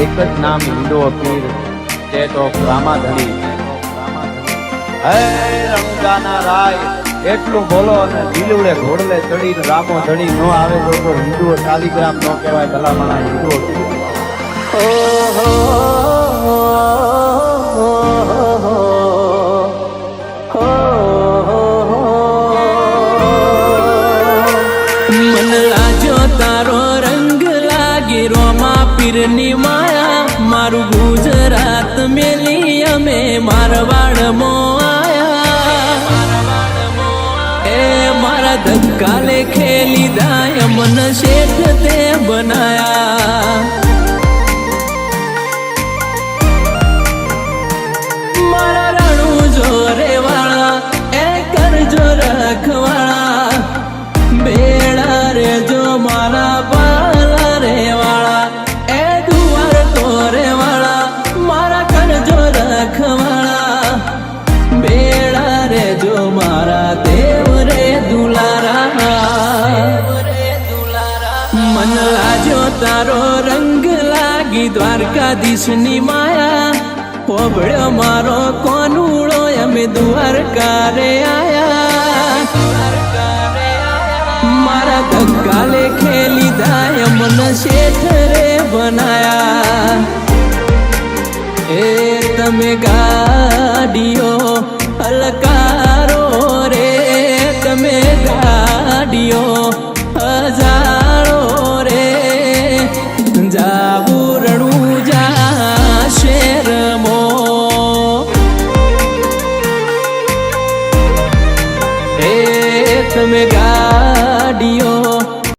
એક જ નામ હિન્દુ પીર સ્ટેટ ઓફ રામાધણી હે રંગાના રાય એટલું બોલો અને દિલવડે ઘોડલે ચડીને રામો ધણી નો આવે તો હિન્દુઓ શાલિગ્રામ નો કહેવાય ભલામણા હિન્દુઓ મન લાજો તારો રંગ લાગી રોમા પીરની માયા મારું ગુજરાત મેલી અમે મારવાડમાં આયા એ મારા ધક્કાલે ખેલી દાય મન શેઠ તે બનાયા મારા રણું જોરે વાળા એ કરજો રખવાળા બેડા રે જો મારા પાલા રે વાળા એ દુવાર તોરે વાળા મારા કરજો રખવાળા બેડા રે જો મારા દેવ રે દુલારા મન લાજો તારો રંગ લાગી દ્વારકાધીશની માયા પોબળ્યો મારો કોનુળો અમે દ્વારકા રે આયા મારા ધક્કાલે ખેલી દાય મન શેઠ રે બનાયા એ તમે ગાડીઓ હલકા